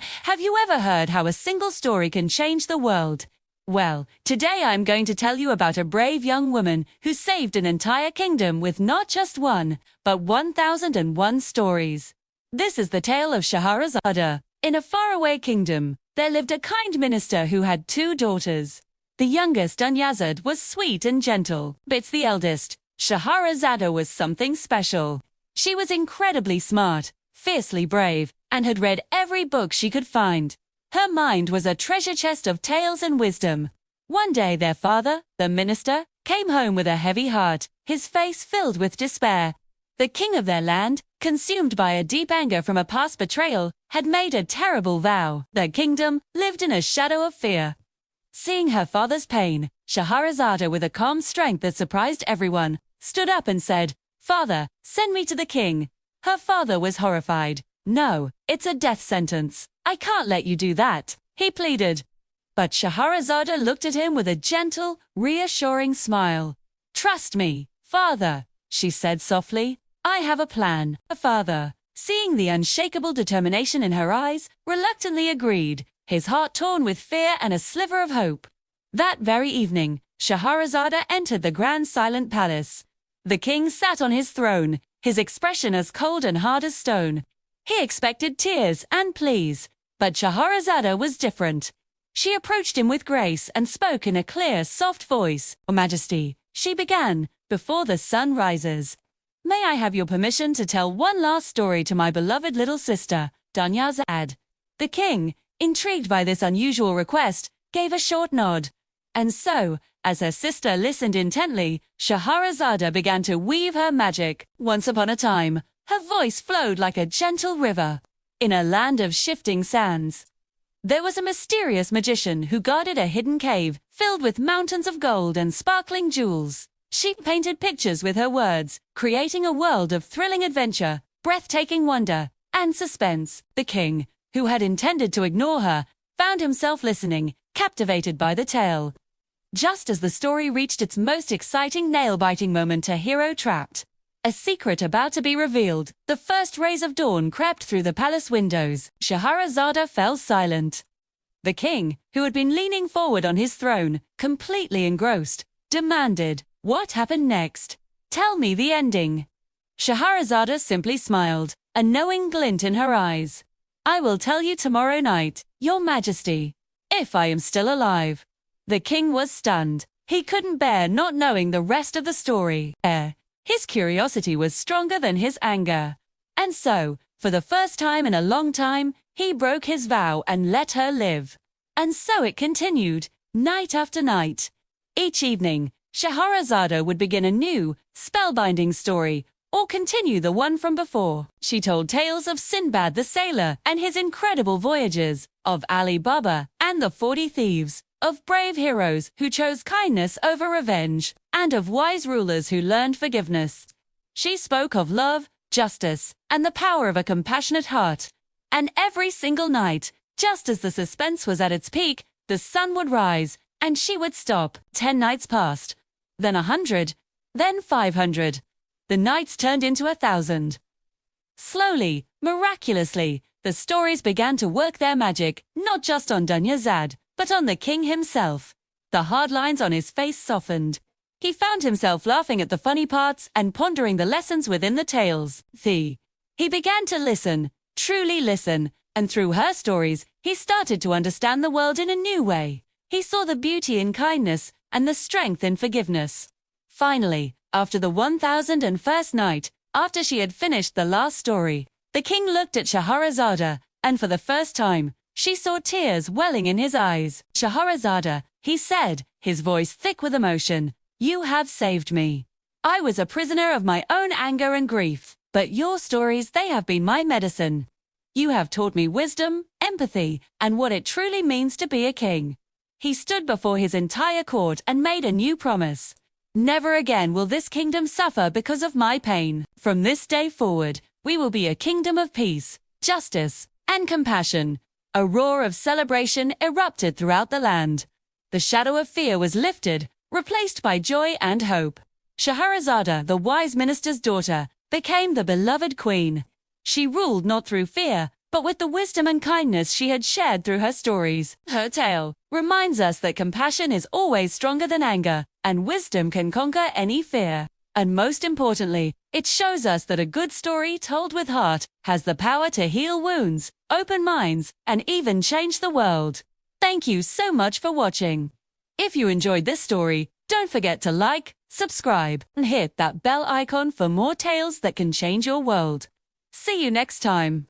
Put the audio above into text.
Have you ever heard how a single story can change the world? Well, today I'm going to tell you about a brave young woman who saved an entire kingdom with not just one, but 1001 stories. This is the tale of Scheherazade. In a faraway kingdom, there lived a kind minister who had two daughters. The youngest, Dunyazad, was sweet and gentle, but the eldest, Scheherazade, was something special. She was incredibly smart, fiercely brave, and had read every book she could find. Her mind was a treasure chest of tales and wisdom. One day their father, the minister, came home with a heavy heart, his face filled with despair. The king of their land, consumed by a deep anger from a past betrayal, had made a terrible vow. Their kingdom lived in a shadow of fear. Seeing her father's pain, Scheherazade, with a calm strength that surprised everyone, stood up and said, "Father, send me to the king." Her father was horrified. "No, it's a death sentence. I can't let you do that," he pleaded. But Scheherazade looked at him with a gentle, reassuring smile. "Trust me, father," she said softly. "I have a plan." Her father, seeing the unshakable determination in her eyes, reluctantly agreed, his heart torn with fear and a sliver of hope. That very evening, Scheherazade entered the grand silent palace. The king sat on his throne, his expression as cold and hard as stone. He expected tears and pleas, but Scheherazade was different. She approached him with grace and spoke in a clear, soft voice. "Your Majesty," she began, "before the sun rises, may I have your permission to tell one last story to my beloved little sister, Dunyazad?" The king, intrigued by this unusual request, gave a short nod. And so, as her sister listened intently, Scheherazade began to weave her magic. Once upon a time, her voice flowed like a gentle river. In a land of shifting sands, there was a mysterious magician who guarded a hidden cave filled with mountains of gold and sparkling jewels. She painted pictures with her words, creating a world of thrilling adventure, breathtaking wonder, and suspense. The king, who had intended to ignore her, found himself listening, captivated by the tale. Just as the story reached its most exciting, nail-biting moment, a hero trapped, a secret about to be revealed, the first rays of dawn crept through the palace windows. Scheherazade fell silent. The king, who had been leaning forward on his throne, completely engrossed, demanded, "What happened next? Tell me the ending." Scheherazade simply smiled, a knowing glint in her eyes. "I will tell you tomorrow night, Your Majesty, if I am still alive." The king was stunned. He couldn't bear not knowing the rest of the story. His curiosity was stronger than his anger. And so, for the first time in a long time, he broke his vow and let her live. And so it continued, night after night. Each evening, Scheherazade would begin a new, spellbinding story, or continue the one from before. She told tales of Sinbad the sailor and his incredible voyages, of Ali Baba and the 40 thieves, of brave heroes who chose kindness over revenge, and of wise rulers who learned forgiveness. She spoke of love, justice, and the power of a compassionate heart. And every single night, just as the suspense was at its peak, the sun would rise, and she would stop. 10 nights passed, then 100, then 500. The nights turned into 1,000. Slowly, miraculously, the stories began to work their magic, not just on Dunyazad, but on the king himself. The hard lines on his face softened. He found himself laughing at the funny parts and pondering the lessons within the tales. He began to listen, truly listen, and through her stories, he started to understand the world in a new way. He saw the beauty in kindness and the strength in forgiveness. Finally, after the 1001st night, after she had finished the last story, the king looked at Scheherazade, and for the first time, she saw tears welling in his eyes. "Scheherazade," he said, his voice thick with emotion, "you have saved me. I was a prisoner of my own anger and grief, but your stories, they have been my medicine. You have taught me wisdom, empathy, and what it truly means to be a king." He stood before his entire court and made a new promise. "Never again will this kingdom suffer because of my pain. From this day forward, we will be a kingdom of peace, justice, and compassion." A roar of celebration erupted throughout the land. The shadow of fear was lifted, replaced by joy and hope. Scheherazade, the wise minister's daughter, became the beloved queen. She ruled not through fear, but with the wisdom and kindness she had shared through her stories. Her tale reminds us that compassion is always stronger than anger, and wisdom can conquer any fear. And most importantly, it shows us that a good story told with heart has the power to heal wounds, open minds, and even change the world. Thank you so much for watching. If you enjoyed this story, don't forget to like, subscribe, and hit that bell icon for more tales that can change your world. See you next time.